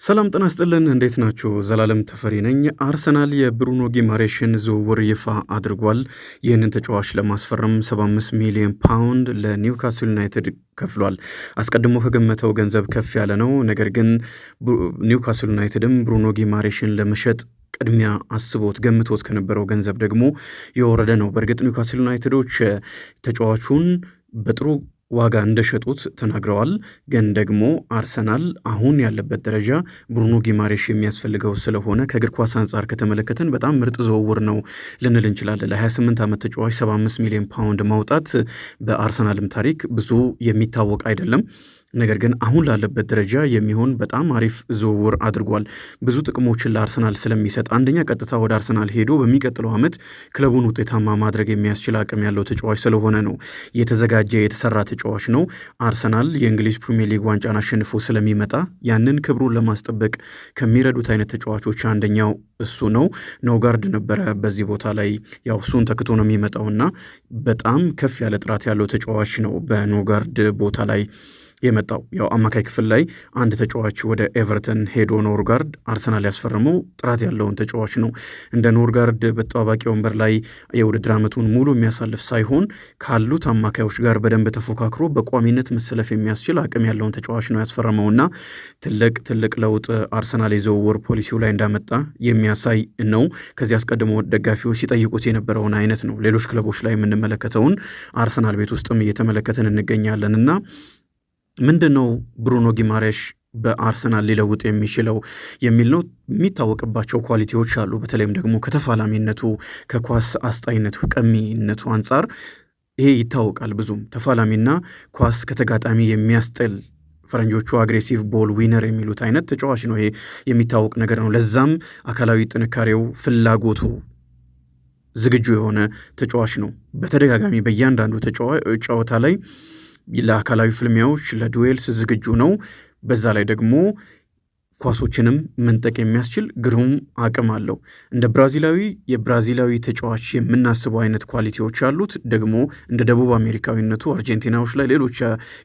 ሰላም ጤና ይስጥልን እንዴት ናችሁ? ዘላለም ተፈሪ ነኝ። አርሰናል የብሩኖ ጊማሬሽን ዝውውር ይፋ አድርጓል። ይህንን ተጫዋች ለማስፈረም 75 ሚሊዮን ፓውንድ ለኒውካስል ዩናይትድ ከፍሏል። አስቀድሞ ከገመተው ገንዘብ ከፍ ያለ ነው። ነገር ግን ኒውካስል ዩናይትድም ብሩኖ ጊማሬሽን ለመሸጥ ቅድሚያ አስቦት ገምቶት ከነበረው ገንዘብ ደግሞ የወረደ ነው። በእርግጥ ኒውካስል ዩናይትዶች ተጫዋቹን በጥሩ ዋጋ እንደሸጡት ተናግረዋል። ግን ደግሞ አርሰናል አሁን ያለበት ደረጃ ብሩኖ ጊማሬሽ የሚያስፈልገው ስለሆነ ከእግር ኳስ አንጻር ከተመለከትን በጣም ምርጥ ዝውውር ነው ልንል እንችላለን። ለ28 ዓመት ተጫዋች 75 ሚሊዮን ፓውንድ ማውጣት በአርሰናልም ታሪክ ብዙ የሚታወቅ አይደለም። ነገር ግን አሁን ላለበት ደረጃ የሚሆን በጣም አሪፍ ዝውውር አድርጓል። ብዙ ጥቅሞችን ለአርሰናል ስለሚሰጥ አንደኛ ቀጥታ ወደ አርሰናል ሄዶ በሚቀጥለው ዓመት ክለቡን ውጤታማ ማድረግ የሚያስችል አቅም ያለው ተጫዋች ስለሆነ ነው። የተዘጋጀ የተሰራ ተጫዋች ነው። አርሰናል የእንግሊዝ ፕሪሚየር ሊግ ዋንጫን አሸንፎ ስለሚመጣ ያንን ክብሩን ለማስጠበቅ ከሚረዱት አይነት ተጫዋቾች አንደኛው እሱ ነው። ኖጋርድ ነበረ በዚህ ቦታ ላይ ያው እሱን ተክቶ ነው የሚመጣውና በጣም ከፍ ያለ ጥራት ያለው ተጫዋች ነው በኖጋርድ ቦታ ላይ የመጣው። ያው አማካይ ክፍል ላይ አንድ ተጫዋች ወደ ኤቨርተን ሄዶ ኖርጋርድ አርሰናል ያስፈረመው ጥራት ያለውን ተጫዋች ነው። እንደ ኖርጋርድ በተጠባባቂ ወንበር ላይ የውድድር ዓመቱን ሙሉ የሚያሳልፍ ሳይሆን ካሉት አማካዮች ጋር በደንብ ተፎካክሮ በቋሚነት መሰለፍ የሚያስችል አቅም ያለውን ተጫዋች ነው ያስፈረመውና ትልቅ ለውጥ አርሰናል የዝውውር ፖሊሲው ላይ እንዳመጣ የሚያሳይ ነው። ከዚህ አስቀድሞ ደጋፊዎች ሲጠይቁት የነበረውን አይነት ነው ሌሎች ክለቦች ላይ የምንመለከተውን አርሰናል ቤት ውስጥም እየተመለከትን እንገኛለን እና ምንድን ነው ብሩኖ ጊማሬሽ በአርሰናል ሊለውጥ የሚችለው የሚል ነው። የሚታወቅባቸው ኳሊቲዎች አሉ። በተለይም ደግሞ ከተፋላሚነቱ ከኳስ አስጣይነቱ ቀሚነቱ አንጻር ይሄ ይታወቃል። ብዙም ተፋላሚና ኳስ ከተጋጣሚ የሚያስጥል ፈረንጆቹ አግሬሲቭ ቦል ዊነር የሚሉት አይነት ተጫዋች ነው። ይሄ የሚታወቅ ነገር ነው። ለዛም አካላዊ ጥንካሬው ፍላጎቱ ዝግጁ የሆነ ተጫዋች ነው። በተደጋጋሚ በእያንዳንዱ ጨዋታ ላይ ለአካላዊ ፍልሚያዎች ለዱዌልስ ዝግጁ ነው። በዛ ላይ ደግሞ ኳሶችንም መንጠቅ የሚያስችል ግሩም አቅም አለው። እንደ የብራዚላዊ ተጫዋች የምናስበው አይነት ኳሊቲዎች አሉት። ደግሞ እንደ ደቡብ አሜሪካዊነቱ አርጀንቲናዎች ላይ ሌሎች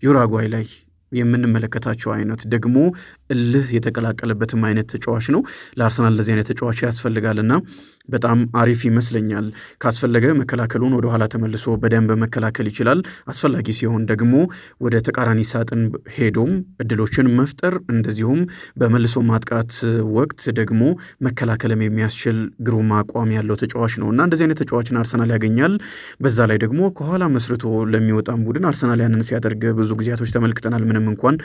ዩራጓይ ላይ የምንመለከታቸው አይነት ደግሞ እልህ የተቀላቀለበትም አይነት ተጫዋች ነው። ለአርሰናል ለዚህ አይነት ተጫዋች ያስፈልጋልና በጣም አሪፍ ይመስለኛል። ካስፈለገ መከላከሉን ወደ ኋላ ተመልሶ በደንብ መከላከል ይችላል። አስፈላጊ ሲሆን ደግሞ ወደ ተቃራኒ ሳጥን ሄዶም እድሎችን መፍጠር እንደዚሁም በመልሶ ማጥቃት ወቅት ደግሞ መከላከልም የሚያስችል ግሩም አቋም ያለው ተጫዋች ነው እና እንደዚህ አይነት ተጫዋችን አርሰናል ያገኛል። በዛ ላይ ደግሞ ከኋላ መስርቶ ለሚወጣም ቡድን አርሰናል ያንን ሲያደርግ ብዙ ጊዜያቶች ተመልክተናል። ምንም እንኳን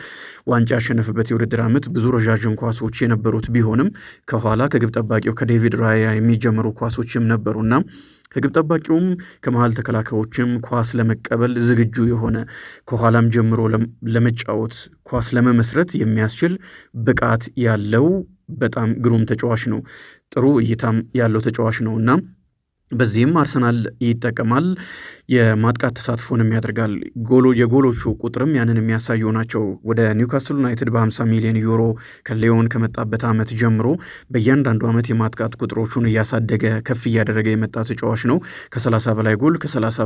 ዋንጫ ያሸነፈበት የውድድር ዓመት ብዙ ረዣዥም ኳሶች የነበሩት ቢሆንም ከኋላ ከግብ ጠባቂው ከዴቪድ ራያ የሚጀምሩ ኳሶችም ነበሩና ከግብ ጠባቂውም ከመሃል ተከላካዮችም ኳስ ለመቀበል ዝግጁ የሆነ ከኋላም ጀምሮ ለመጫወት ኳስ ለመመስረት የሚያስችል ብቃት ያለው በጣም ግሩም ተጫዋች ነው። ጥሩ እይታም ያለው ተጫዋች ነው እና በዚህም አርሰናል ይጠቀማል። የማጥቃት ተሳትፎንም ያደርጋል። የጎሎቹ ቁጥርም ያንን የሚያሳዩ ናቸው። ወደ ኒውካስል ዩናይትድ በ50 ሚሊዮን ዩሮ ከሊዮን ከመጣበት ዓመት ጀምሮ በእያንዳንዱ ዓመት የማጥቃት ቁጥሮቹን እያሳደገ ከፍ እያደረገ የመጣ ተጫዋች ነው። ከ30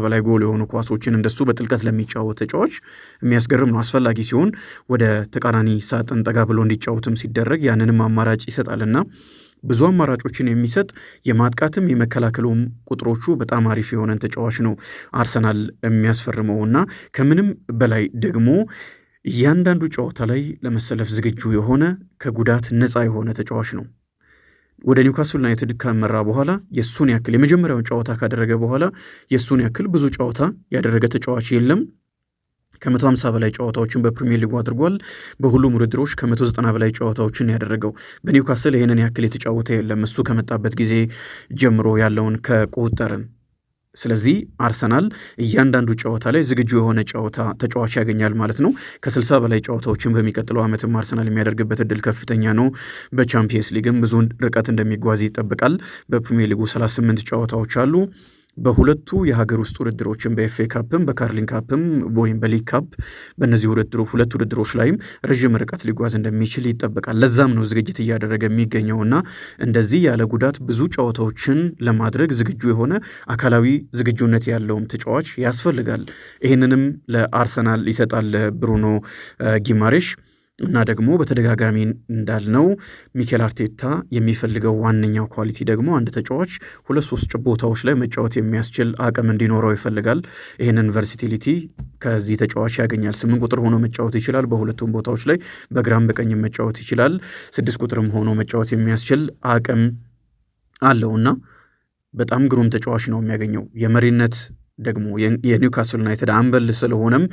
በላይ ጎል የሆኑ ኳሶችን እንደሱ በጥልቀት ለሚጫወት ተጫዋች የሚያስገርም ነው። አስፈላጊ ሲሆን ወደ ተቃራኒ ሳጥን ጠጋ ብሎ እንዲጫወትም ሲደረግ ያንንም አማራጭ ይሰጣልና ብዙ አማራጮችን የሚሰጥ የማጥቃትም የመከላከሉም ቁጥሮቹ በጣም አሪፍ የሆነን ተጫዋች ነው አርሰናል የሚያስፈርመውና ከምንም በላይ ደግሞ እያንዳንዱ ጨዋታ ላይ ለመሰለፍ ዝግጁ የሆነ ከጉዳት ነፃ የሆነ ተጫዋች ነው። ወደ ኒውካስል ዩናይትድ ካመራ በኋላ የሱን ያክል የመጀመሪያውን ጨዋታ ካደረገ በኋላ የሱን ያክል ብዙ ጨዋታ ያደረገ ተጫዋች የለም። ከ150 በላይ ጨዋታዎችን በፕሪሚየር ሊጉ አድርጓል። በሁሉም ውድድሮች ከ190 በላይ ጨዋታዎችን ያደረገው በኒውካስል ይህንን ያክል የተጫወተ የለም እሱ ከመጣበት ጊዜ ጀምሮ ያለውን ከቆጠርን። ስለዚህ አርሰናል እያንዳንዱ ጨዋታ ላይ ዝግጁ የሆነ ተጫዋች ያገኛል ማለት ነው። ከ60 በላይ ጨዋታዎችን በሚቀጥለው ዓመትም አርሰናል የሚያደርግበት እድል ከፍተኛ ነው። በቻምፒየንስ ሊግም ብዙ ርቀት እንደሚጓዝ ይጠበቃል። በፕሪሚየር ሊጉ 38 ጨዋታዎች አሉ። በሁለቱ የሀገር ውስጥ ውድድሮችም በኤፍኤ ካፕም በካርሊን ካፕም ወይም በሊግ ካፕ በእነዚህ ሁለት ውድድሮች ላይም ረዥም ርቀት ሊጓዝ እንደሚችል ይጠበቃል። ለዛም ነው ዝግጅት እያደረገ የሚገኘውና እንደዚህ ያለ ጉዳት ብዙ ጨዋታዎችን ለማድረግ ዝግጁ የሆነ አካላዊ ዝግጁነት ያለውም ተጫዋች ያስፈልጋል። ይህንንም ለአርሰናል ይሰጣል ብሩኖ ጊማሬሽ። እና ደግሞ በተደጋጋሚ እንዳልነው ሚኬል አርቴታ የሚፈልገው ዋነኛው ኳሊቲ ደግሞ አንድ ተጫዋች 2-3 ቦታዎች ላይ መጫወት የሚያስችል አቅም እንዲኖረው ይፈልጋል። ይህንን ቨርሲቲሊቲ ከዚህ ተጫዋች ያገኛል። 8 ቁጥር ሆኖ መጫወት ይችላል፣ በሁለቱም ቦታዎች ላይ በግራም በቀኝም መጫወት ይችላል። 6 ቁጥርም ሆኖ መጫወት የሚያስችል አቅም አለውና በጣም ግሩም ተጫዋች ነው የሚያገኘው። የመሪነት ደግሞ የኒውካስል ዩናይትድ አምበል ስለሆነም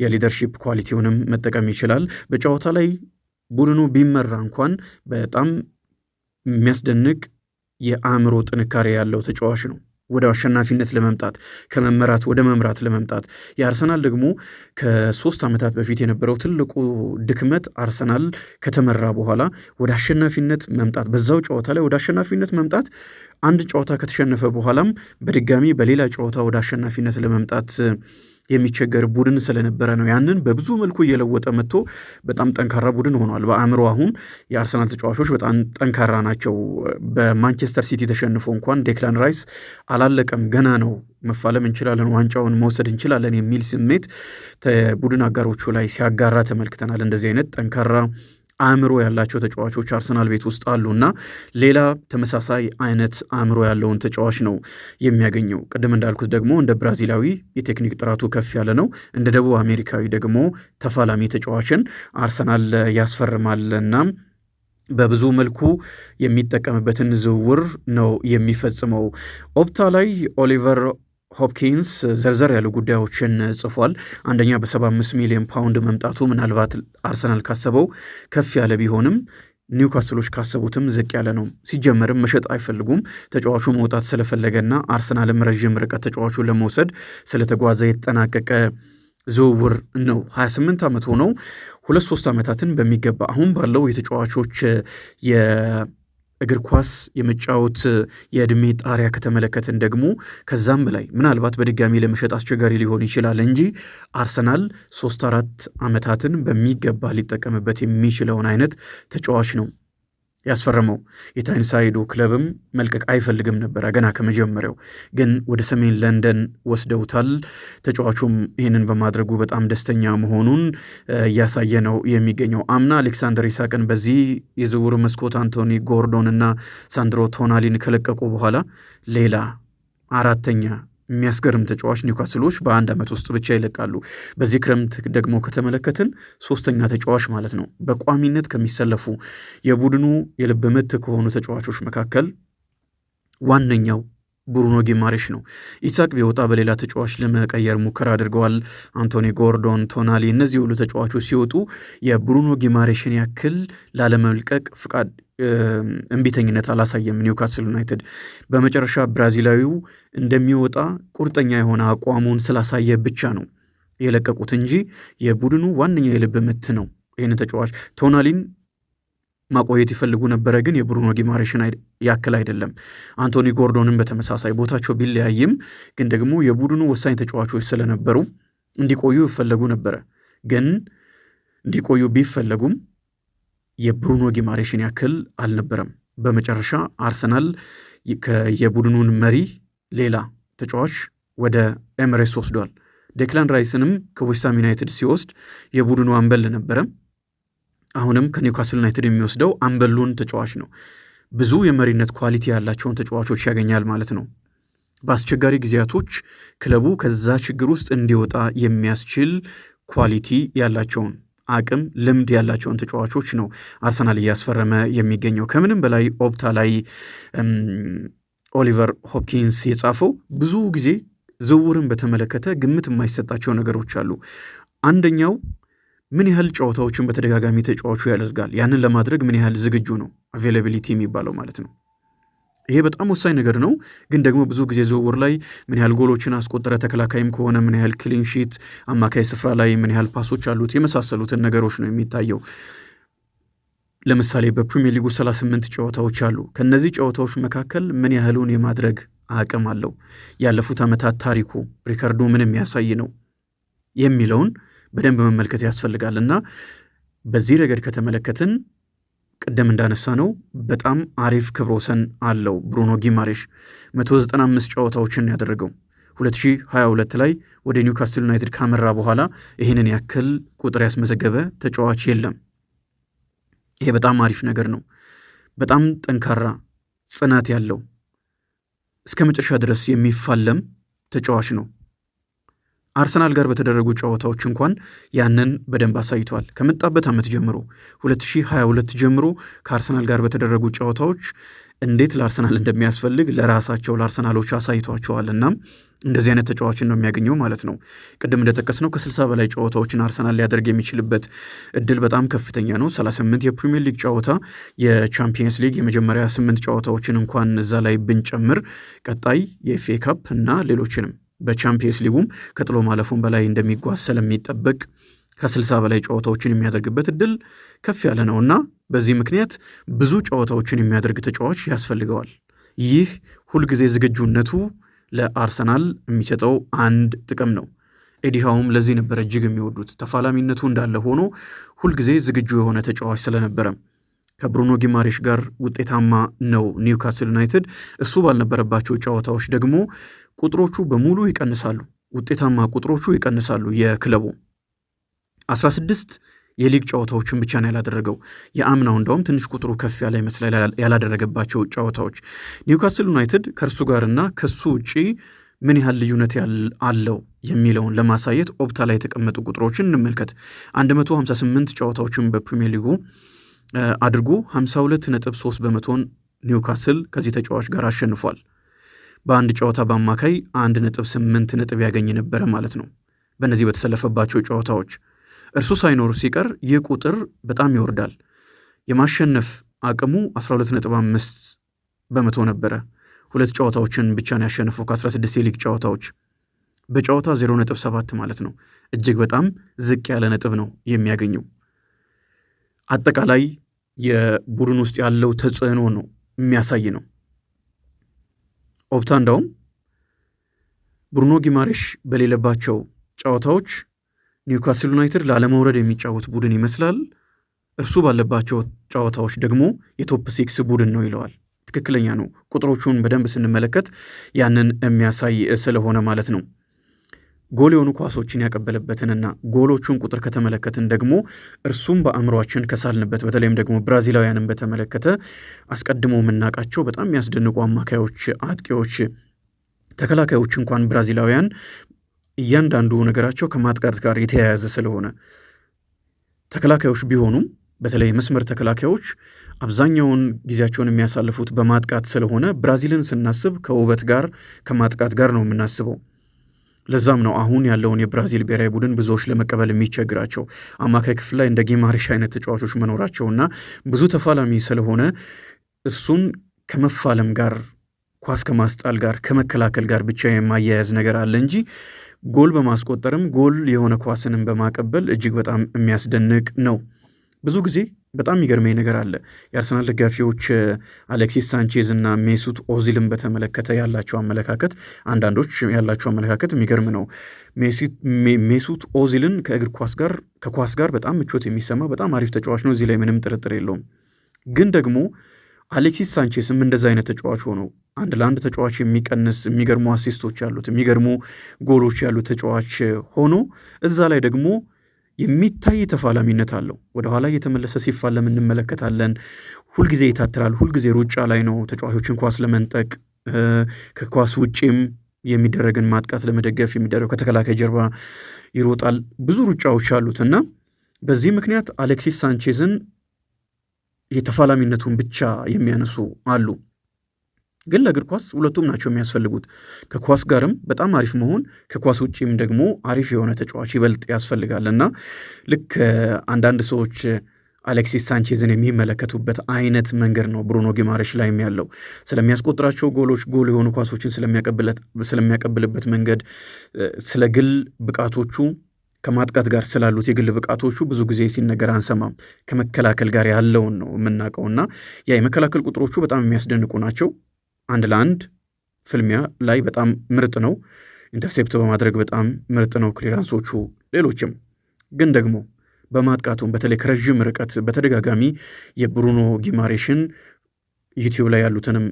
የሊደርሺፕ ኳሊቲውንም መጠቀም ይችላል። በጨዋታ ላይ ቡድኑ ቢመራ እንኳን በጣም የሚያስደንቅ የአእምሮ ጥንካሬ ያለው ተጫዋች ነው። ወደ አሸናፊነት ለመምጣት ከመመራት ወደ መምራት ለመምጣት የአርሰናል ደግሞ ከ3 ዓመታት በፊት የነበረው ትልቁ ድክመት አርሰናል ከተመራ በኋላ ወደ አሸናፊነት መምጣት፣ በዛው ጨዋታ ላይ ወደ አሸናፊነት መምጣት፣ አንድ ጨዋታ ከተሸነፈ በኋላም በድጋሚ በሌላ ጨዋታ ወደ አሸናፊነት ለመምጣት የሚቸገር ቡድን ስለነበረ ነው። ያንን በብዙ መልኩ እየለወጠ መጥቶ በጣም ጠንካራ ቡድን ሆኗል። በአእምሮ አሁን የአርሰናል ተጫዋቾች በጣም ጠንካራ ናቸው። በማንቸስተር ሲቲ ተሸንፎ እንኳን ዴክላን ራይስ አላለቀም፣ ገና ነው፣ መፋለም እንችላለን፣ ዋንጫውን መውሰድ እንችላለን የሚል ስሜት ቡድን አጋሮቹ ላይ ሲያጋራ ተመልክተናል። እንደዚህ አይነት ጠንካራ አእምሮ ያላቸው ተጫዋቾች አርሰናል ቤት ውስጥ አሉና ሌላ ተመሳሳይ አይነት አእምሮ ያለውን ተጫዋች ነው የሚያገኘው። ቅድም እንዳልኩት ደግሞ እንደ ብራዚላዊ የቴክኒክ ጥራቱ ከፍ ያለ ነው። እንደ ደቡብ አሜሪካዊ ደግሞ ተፋላሚ ተጫዋችን አርሰናል ያስፈርማልና በብዙ መልኩ የሚጠቀምበትን ዝውውር ነው የሚፈጽመው። ኦፕታ ላይ ኦሊቨር ሆፕኪንስ ዘርዘር ያሉ ጉዳዮችን ጽፏል። አንደኛ በ75 ሚሊዮን ፓውንድ መምጣቱ ምናልባት አርሰናል ካሰበው ከፍ ያለ ቢሆንም ኒውካስሎች ካሰቡትም ዝቅ ያለ ነው። ሲጀመርም መሸጥ አይፈልጉም። ተጫዋቹ መውጣት ስለፈለገና አርሰናልም ረዥም ርቀት ተጫዋቹ ለመውሰድ ስለተጓዘ የተጠናቀቀ ዝውውር ነው። 28 ዓመት ሆነው 2-3 ዓመታትን በሚገባ አሁን ባለው የተጫዋቾች እግር ኳስ የመጫወት የዕድሜ ጣሪያ ከተመለከትን ደግሞ ከዛም በላይ ምናልባት በድጋሚ ለመሸጥ አስቸጋሪ ሊሆን ይችላል እንጂ አርሰናል 3-4 ዓመታትን በሚገባ ሊጠቀምበት የሚችለውን አይነት ተጫዋች ነው ያስፈረመው። የታይንሳይዱ ክለብም መልቀቅ አይፈልግም ነበረ ገና ከመጀመሪያው፣ ግን ወደ ሰሜን ለንደን ወስደውታል። ተጫዋቹም ይህንን በማድረጉ በጣም ደስተኛ መሆኑን እያሳየ ነው የሚገኘው። አምና አሌክሳንደር ኢሳቅን በዚህ የዝውውር መስኮት አንቶኒ ጎርዶን እና ሳንድሮ ቶናሊን ከለቀቁ በኋላ ሌላ አራተኛ የሚያስገርም ተጫዋች ኒውካስሎች በአንድ ዓመት ውስጥ ብቻ ይለቃሉ። በዚህ ክረምት ደግሞ ከተመለከትን 3ኛ ተጫዋች ማለት ነው። በቋሚነት ከሚሰለፉ የቡድኑ የልብ ምት ከሆኑ ተጫዋቾች መካከል ዋነኛው ብሩኖ ጊማሬሽ ነው። ኢሳቅ ቢወጣ በሌላ ተጫዋች ለመቀየር ሙከራ አድርገዋል። አንቶኒ ጎርዶን፣ ቶናሊ፣ እነዚህ ሁሉ ተጫዋቾች ሲወጡ የብሩኖ ጊማሬሽን ያክል ላለመልቀቅ ፍቃድ እምቢተኝነት አላሳየም ኒውካስል ዩናይትድ። በመጨረሻ ብራዚላዊው እንደሚወጣ ቁርጠኛ የሆነ አቋሙን ስላሳየ ብቻ ነው የለቀቁት እንጂ የቡድኑ ዋነኛ የልብ ምት ነው። ይህን ተጫዋች ቶናሊን ማቆየት ይፈልጉ ነበረ፣ ግን የብሩኖ ጊማሬሽን ያክል አይደለም። አንቶኒ ጎርዶንን በተመሳሳይ ቦታቸው ቢለያይም ግን ደግሞ የቡድኑ ወሳኝ ተጫዋቾች ስለነበሩ እንዲቆዩ ይፈለጉ ነበረ። ግን እንዲቆዩ ቢፈለጉም የብሩኖ ጊማሬሽን ያክል አልነበረም። በመጨረሻ አርሰናል የቡድኑን መሪ ሌላ ተጫዋች ወደ ኤምሬትስ ወስዷል። ዴክላን ራይስንም ከዌስትሃም ዩናይትድ ሲወስድ የቡድኑ አምበል ነበረ። አሁንም ከኒውካስል ዩናይትድ የሚወስደው አምበሉን ተጫዋች ነው። ብዙ የመሪነት ኳሊቲ ያላቸውን ተጫዋቾች ያገኛል ማለት ነው። በአስቸጋሪ ጊዜያቶች ክለቡ ከዛ ችግር ውስጥ እንዲወጣ የሚያስችል ኳሊቲ ያላቸውን አቅም፣ ልምድ ያላቸውን ተጫዋቾች ነው አርሰናል እያስፈረመ የሚገኘው። ከምንም በላይ ኦፕታ ላይ ኦሊቨር ሆፕኪንስ የጻፈው ብዙ ጊዜ ዝውውርን በተመለከተ ግምት የማይሰጣቸው ነገሮች አሉ። አንደኛው ምን ያህል ጨዋታዎችን በተደጋጋሚ ተጫዋቹ ያደርጋል፣ ያንን ለማድረግ ምን ያህል ዝግጁ ነው፣ አቬይላቢሊቲ የሚባለው ማለት ነው። ይሄ በጣም ወሳኝ ነገር ነው። ግን ደግሞ ብዙ ጊዜ ዝውውር ላይ ምን ያህል ጎሎችን አስቆጠረ፣ ተከላካይም ከሆነ ምን ያህል ክሊንሺት፣ አማካይ ስፍራ ላይ ምን ያህል ፓሶች አሉት፣ የመሳሰሉትን ነገሮች ነው የሚታየው። ለምሳሌ በፕሪሚየር ሊጉ 38 ጨዋታዎች አሉ። ከነዚህ ጨዋታዎች መካከል ምን ያህሉን የማድረግ አቅም አለው፣ ያለፉት ዓመታት ታሪኩ ሪከርዱ ምን የሚያሳይ ነው የሚለውን በደንብ መመልከት ያስፈልጋል። እና በዚህ ረገድ ከተመለከትን ቅደም እንዳነሳ ነው በጣም አሪፍ ክብረ ወሰን አለው ብሩኖ ጊማሬሽ 195 ጨዋታዎችን ያደረገው 2022 ላይ ወደ ኒውካስል ዩናይትድ ካመራ በኋላ ይህንን ያክል ቁጥር ያስመዘገበ ተጫዋች የለም። ይሄ በጣም አሪፍ ነገር ነው። በጣም ጠንካራ ጽናት ያለው እስከ መጨረሻ ድረስ የሚፋለም ተጫዋች ነው። አርሰናል ጋር በተደረጉ ጨዋታዎች እንኳን ያንን በደንብ አሳይቷል። ከመጣበት ዓመት ጀምሮ 2022 ጀምሮ ከአርሰናል ጋር በተደረጉ ጨዋታዎች እንዴት ለአርሰናል እንደሚያስፈልግ ለራሳቸው ለአርሰናሎች አሳይቷቸዋል። እናም እንደዚህ አይነት ተጫዋችን ነው የሚያገኘው ማለት ነው። ቅድም እንደጠቀስነው ከ60 በላይ ጨዋታዎችን አርሰናል ሊያደርግ የሚችልበት እድል በጣም ከፍተኛ ነው። 38 የፕሪሚየር ሊግ ጨዋታ፣ የቻምፒየንስ ሊግ የመጀመሪያ 8 ጨዋታዎችን እንኳን እዛ ላይ ብንጨምር ቀጣይ የኤፍኤ ካፕ እና ሌሎችንም በቻምፒየንስ ሊጉም ከጥሎ ማለፉን በላይ እንደሚጓዝ ስለሚጠበቅ ከ60 በላይ ጨዋታዎችን የሚያደርግበት እድል ከፍ ያለ ነውና በዚህ ምክንያት ብዙ ጨዋታዎችን የሚያደርግ ተጫዋች ያስፈልገዋል። ይህ ሁልጊዜ ዝግጁነቱ ለአርሰናል የሚሰጠው አንድ ጥቅም ነው። ኤዲሃውም ለዚህ ነበር እጅግ የሚወዱት። ተፋላሚነቱ እንዳለ ሆኖ ሁልጊዜ ዝግጁ የሆነ ተጫዋች ስለነበረ ከብሩኖ ጊማሬሽ ጋር ውጤታማ ነው ኒውካስል ዩናይትድ። እሱ ባልነበረባቸው ጨዋታዎች ደግሞ ቁጥሮቹ በሙሉ ይቀንሳሉ፣ ውጤታማ ቁጥሮቹ ይቀንሳሉ። የክለቡ 16 የሊግ ጨዋታዎችን ብቻ ነው ያላደረገው። የአምናው እንደውም ትንሽ ቁጥሩ ከፍ ያለ ይመስላል ያላደረገባቸው ጨዋታዎች። ኒውካስል ዩናይትድ ከእርሱ ጋርና ከሱ ውጪ ምን ያህል ልዩነት አለው የሚለውን ለማሳየት ኦፕታ ላይ የተቀመጡ ቁጥሮችን እንመልከት። 158 ጨዋታዎችን በፕሪሚየር ሊጉ አድርጎ 52.3 በመቶን ኒውካስል ከዚህ ተጫዋች ጋር አሸንፏል። በአንድ ጨዋታ በአማካይ 1.8 ነጥብ ያገኝ ነበረ ማለት ነው በእነዚህ በተሰለፈባቸው ጨዋታዎች። እርሱ ሳይኖር ሲቀር ይህ ቁጥር በጣም ይወርዳል። የማሸነፍ አቅሙ 12.5 በመቶ ነበረ። 2 ጨዋታዎችን ብቻ ነው ያሸነፈው ከ16 የሊግ ጨዋታዎች። በጨዋታ 0.7 ማለት ነው። እጅግ በጣም ዝቅ ያለ ነጥብ ነው የሚያገኘው። አጠቃላይ የቡድን ውስጥ ያለው ተጽዕኖ ነው የሚያሳይ ነው። ኦፕታ እንዳውም ብሩኖ ጊማሬሽ በሌለባቸው ጨዋታዎች ኒውካስል ዩናይትድ ላለመውረድ የሚጫወት ቡድን ይመስላል፣ እርሱ ባለባቸው ጨዋታዎች ደግሞ የቶፕ 6 ቡድን ነው ይለዋል። ትክክለኛ ነው። ቁጥሮቹን በደንብ ስንመለከት ያንን የሚያሳይ ስለሆነ ማለት ነው። ጎል የሆኑ ኳሶችን ያቀበለበትንና ጎሎቹን ቁጥር ከተመለከትን ደግሞ እርሱም በአእምሯችን ከሳልንበት በተለይም ደግሞ ብራዚላውያንን በተመለከተ አስቀድሞ የምናውቃቸው በጣም የሚያስደንቁ አማካዮች፣ አጥቂዎች፣ ተከላካዮች እንኳን ብራዚላውያን እያንዳንዱ ነገራቸው ከማጥቃት ጋር የተያያዘ ስለሆነ ተከላካዮች ቢሆኑም በተለይ መስመር ተከላካዮች አብዛኛውን ጊዜያቸውን የሚያሳልፉት በማጥቃት ስለሆነ ብራዚልን ስናስብ ከውበት ጋር ከማጥቃት ጋር ነው የምናስበው። ለዛም ነው አሁን ያለውን የብራዚል ብሔራዊ ቡድን ብዙዎች ለመቀበል የሚቸግራቸው። አማካይ ክፍል ላይ እንደ ጊማሬሽ አይነት ተጫዋቾች መኖራቸውና ብዙ ተፋላሚ ስለሆነ እሱን ከመፋለም ጋር ኳስ ከማስጣል ጋር ከመከላከል ጋር ብቻ የማያያዝ ነገር አለ እንጂ ጎል በማስቆጠርም ጎል የሆነ ኳስንም በማቀበል እጅግ በጣም የሚያስደንቅ ነው። ብዙ ጊዜ በጣም የሚገርመኝ ነገር አለ። የአርሰናል ደጋፊዎች አሌክሲስ ሳንቼዝ እና ሜሱት ኦዚልን በተመለከተ ያላቸው አመለካከት፣ አንዳንዶች ያላቸው አመለካከት የሚገርም ነው። ሜሱት ኦዚልን ከኳስ ጋር በጣም ምቾት የሚሰማ በጣም አሪፍ ተጫዋች ነው። እዚህ ላይ ምንም ጥርጥር የለውም። ግን ደግሞ አሌክሲስ ሳንቼስም እንደዛ አይነት ተጫዋች ሆኖ አንድ ለአንድ ተጫዋች የሚቀንስ የሚገርሙ አሲስቶች ያሉት የሚገርሙ ጎሎች ያሉት ተጫዋች ሆኖ እዛ ላይ ደግሞ የሚታይ ተፋላሚነት አለው። ወደኋላ እየተመለሰ ሲፋለም እንመለከታለን። ሁልጊዜ ይታትራል። ሁልጊዜ ሩጫ ላይ ነው። ተጫዋቾችን ኳስ ለመንጠቅ ከኳስ ውጪም የሚደረግን ማጥቃት ለመደገፍ የሚደረግ ከተከላካይ ጀርባ ይሮጣል። ብዙ ሩጫዎች አሉት እና በዚህ ምክንያት አሌክሲስ ሳንቼዝን የተፋላሚነቱን ብቻ የሚያነሱ አሉ። ግን ለእግር ኳስ ሁለቱም ናቸው የሚያስፈልጉት። ከኳስ ጋርም በጣም አሪፍ መሆን፣ ከኳስ ውጭም ደግሞ አሪፍ የሆነ ተጫዋች ይበልጥ ያስፈልጋል እና ልክ አንዳንድ ሰዎች አሌክሲስ ሳንቼዝን የሚመለከቱበት አይነት መንገድ ነው ብሩኖ ጊማሬሽ ላይም ያለው። ስለሚያስቆጥራቸው ጎሎች፣ ጎል የሆኑ ኳሶችን ስለሚያቀብልበት መንገድ፣ ስለ ግል ብቃቶቹ ከማጥቃት ጋር ስላሉት የግል ብቃቶቹ ብዙ ጊዜ ሲነገር አንሰማም። ከመከላከል ጋር ያለውን ነው የምናውቀውና ያ የመከላከል ቁጥሮቹ በጣም የሚያስደንቁ ናቸው። አንድ ለአንድ ፍልሚያ ላይ በጣም ምርጥ ነው። ኢንተርሴፕት በማድረግ በጣም ምርጥ ነው። ክሊራንሶቹ፣ ሌሎችም ግን ደግሞ በማጥቃቱም በተለይ ከረዥም ርቀት በተደጋጋሚ የብሩኖ ጊማሬሽን ዩቲዩብ ላይ ያሉትንም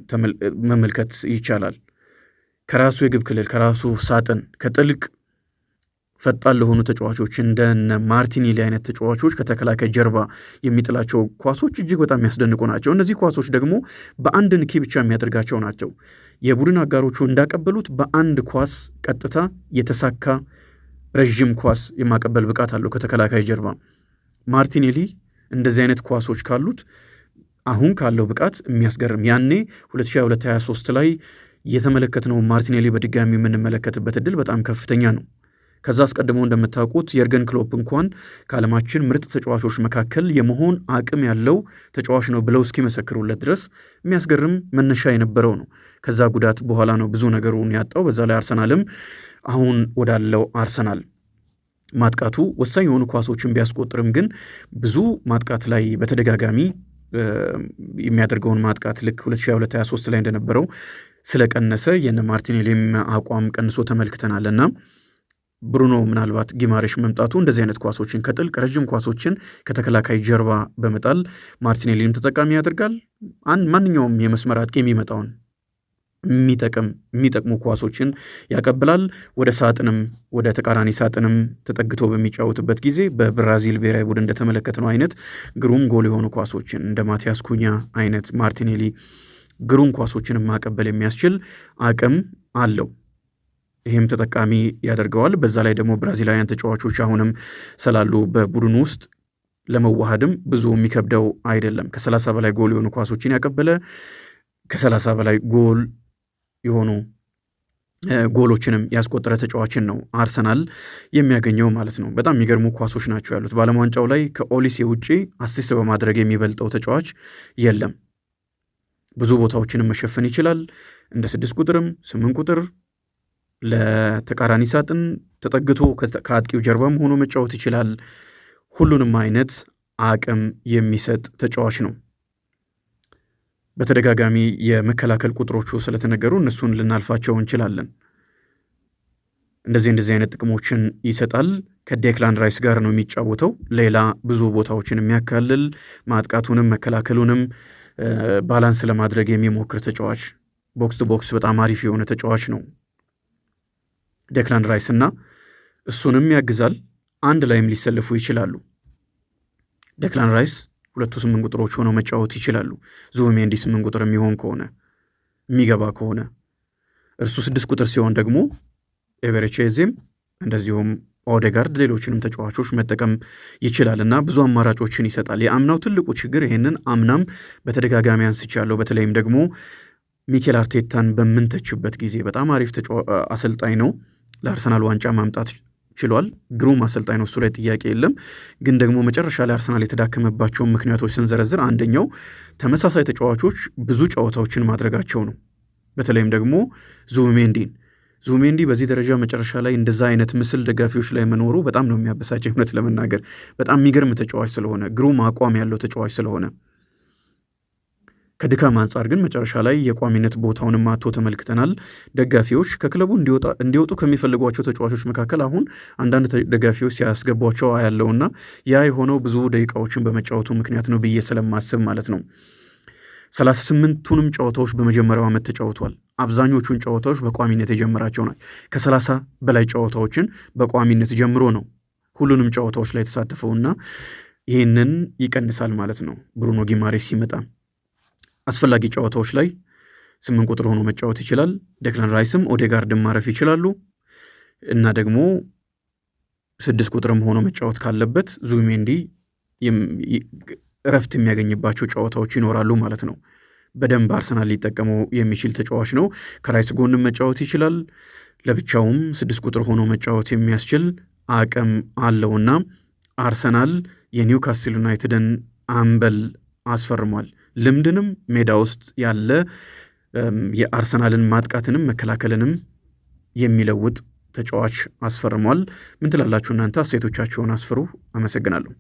መመልከት ይቻላል። ከራሱ የግብ ክልል ከራሱ ሳጥን ከጥልቅ ፈጣን ለሆኑ ተጫዋቾች እንደነ ማርቲኔሊ አይነት ተጫዋቾች ከተከላካይ ጀርባ የሚጥላቸው ኳሶች እጅግ በጣም የሚያስደንቁ ናቸው። እነዚህ ኳሶች ደግሞ በአንድ ንኪ ብቻ የሚያደርጋቸው ናቸው። የቡድን አጋሮቹ እንዳቀበሉት በአንድ ኳስ ቀጥታ የተሳካ ረዥም ኳስ የማቀበል ብቃት አለው ከተከላካይ ጀርባ። ማርቲኔሊ እንደዚህ አይነት ኳሶች ካሉት አሁን ካለው ብቃት የሚያስገርም ያኔ 2022-23 ላይ የተመለከትነው ማርቲኔሊ በድጋሚ የምንመለከትበት እድል በጣም ከፍተኛ ነው። ከዛ አስቀድሞ እንደምታውቁት የርገን ክሎፕ እንኳን ከዓለማችን ምርጥ ተጫዋቾች መካከል የመሆን አቅም ያለው ተጫዋች ነው ብለው እስኪመሰክሩለት ድረስ የሚያስገርም መነሻ የነበረው ነው። ከዛ ጉዳት በኋላ ነው ብዙ ነገሩን ያጣው። በዛ ላይ አርሰናልም አሁን ወዳለው አርሰናል ማጥቃቱ ወሳኝ የሆኑ ኳሶችን ቢያስቆጥርም ግን ብዙ ማጥቃት ላይ በተደጋጋሚ የሚያደርገውን ማጥቃት ልክ 2022-23 ላይ እንደነበረው ስለቀነሰ የነ ማርቲኔሊም አቋም ቀንሶ ተመልክተናል እና ብሩኖ ምናልባት ጊማሬሽ መምጣቱ እንደዚህ አይነት ኳሶችን ከጥልቅ ረዥም ኳሶችን ከተከላካይ ጀርባ በመጣል ማርቲኔሊንም ተጠቃሚ ያደርጋል። ማንኛውም የመስመር አጥቂ የሚመጣውን የሚጠቅሙ ኳሶችን ያቀብላል። ወደ ሳጥንም ወደ ተቃራኒ ሳጥንም ተጠግቶ በሚጫወትበት ጊዜ በብራዚል ብሔራዊ ቡድን እንደተመለከትነው አይነት ግሩም ጎል የሆኑ ኳሶችን እንደ ማቲያስ ኩኛ አይነት ማርቲኔሊ ግሩም ኳሶችን ማቀበል የሚያስችል አቅም አለው። ይህም ተጠቃሚ ያደርገዋል። በዛ ላይ ደግሞ ብራዚላውያን ተጫዋቾች አሁንም ስላሉ በቡድን ውስጥ ለመዋሃድም ብዙ የሚከብደው አይደለም። ከ30 በላይ ጎል የሆኑ ኳሶችን ያቀበለ ከ30 በላይ ጎል የሆኑ ጎሎችንም ያስቆጠረ ተጫዋችን ነው አርሰናል የሚያገኘው ማለት ነው። በጣም የሚገርሙ ኳሶች ናቸው ያሉት። በዓለም ዋንጫው ላይ ከኦሊሴ ውጪ አሲስት በማድረግ የሚበልጠው ተጫዋች የለም። ብዙ ቦታዎችንም መሸፈን ይችላል። እንደ 6 ቁጥርም 8 ቁጥር ለተቃራኒ ሳጥን ተጠግቶ ከአጥቂው ጀርባም ሆኖ መጫወት ይችላል። ሁሉንም አይነት አቅም የሚሰጥ ተጫዋች ነው። በተደጋጋሚ የመከላከል ቁጥሮቹ ስለተነገሩ እነሱን ልናልፋቸው እንችላለን። እንደዚህ አይነት ጥቅሞችን ይሰጣል። ከዴክላን ራይስ ጋር ነው የሚጫወተው። ሌላ ብዙ ቦታዎችን የሚያካልል ማጥቃቱንም መከላከሉንም ባላንስ ለማድረግ የሚሞክር ተጫዋች፣ ቦክስ ቱ ቦክስ በጣም አሪፍ የሆነ ተጫዋች ነው ዴክላን ራይስ እና እሱንም ያግዛል። አንድ ላይም ሊሰልፉ ይችላሉ። ዴክላን ራይስ 8 ቁጥሮች ሆነው መጫወት ይችላሉ። ዙቢሜንዲ 8 ቁጥር የሚሆን ከሆነ የሚገባ ከሆነ እርሱ 6 ቁጥር ሲሆን ደግሞ ኤቨሬቼዜም እንደዚሁም ኦዴጋርድ ሌሎችንም ተጫዋቾች መጠቀም ይችላል እና ብዙ አማራጮችን ይሰጣል። የአምናው ትልቁ ችግር ይሄንን አምናም በተደጋጋሚ አንስቻለሁ። በተለይም ደግሞ ሚኬል አርቴታን በምንተችበት ጊዜ በጣም አሪፍ አሰልጣኝ ነው። ለአርሰናል ዋንጫ ማምጣት ችሏል። ግሩም አሰልጣኝ ነው፣ እሱ ላይ ጥያቄ የለም። ግን ደግሞ መጨረሻ ላይ አርሰናል የተዳከመባቸውን ምክንያቶች ስንዘረዝር አንደኛው ተመሳሳይ ተጫዋቾች ብዙ ጨዋታዎችን ማድረጋቸው ነው። በተለይም ደግሞ ዙቢሜንዲ በዚህ ደረጃ መጨረሻ ላይ እንደዛ አይነት ምስል ደጋፊዎች ላይ መኖሩ በጣም ነው የሚያበሳጭ። እውነት ለመናገር በጣም የሚገርም ተጫዋች ስለሆነ፣ ግሩም አቋም ያለው ተጫዋች ስለሆነ ከድካም አንጻር ግን መጨረሻ ላይ የቋሚነት ቦታውንም አጥቶ ተመልክተናል። ደጋፊዎች ከክለቡ እንዲወጡ ከሚፈልጓቸው ተጫዋቾች መካከል አሁን አንዳንድ ደጋፊዎች ሲያስገቧቸው ያለውና ያ የሆነው ብዙ ደቂቃዎችን በመጫወቱ ምክንያት ነው ብዬ ስለማስብ ማለት ነው። 38ቱንም ጨዋታዎች በመጀመሪያው ዓመት ተጫውቷል። አብዛኞቹን ጨዋታዎች በቋሚነት የጀመራቸው ናቸው። ከ30 በላይ ጨዋታዎችን በቋሚነት ጀምሮ ነው ሁሉንም ጨዋታዎች ላይ የተሳተፈውና ይህንን ይቀንሳል ማለት ነው። ብሩኖ ጊማሬስ ሲመጣ አስፈላጊ ጨዋታዎች ላይ 8 ቁጥር ሆኖ መጫወት ይችላል። ዴክላን ራይስም ኦዴጋርድም ማረፍ ይችላሉ እና ደግሞ 6 ቁጥርም ሆኖ መጫወት ካለበት ዙቢሜንዲ እረፍት የሚያገኝባቸው ጨዋታዎች ይኖራሉ ማለት ነው። በደንብ አርሰናል ሊጠቀመው የሚችል ተጫዋች ነው። ከራይስ ጎንም መጫወት ይችላል። ለብቻውም 6 ቁጥር ሆኖ መጫወት የሚያስችል አቅም አለውና አርሰናል የኒውካስል ዩናይትድን አምበል አስፈርሟል። ልምድንም ሜዳ ውስጥ ያለ የአርሰናልን ማጥቃትንም መከላከልንም የሚለውጥ ተጫዋች አስፈርሟል። ምን ትላላችሁ እናንተ? አስተያየቶቻችሁን አስፍሩ። አመሰግናለሁ።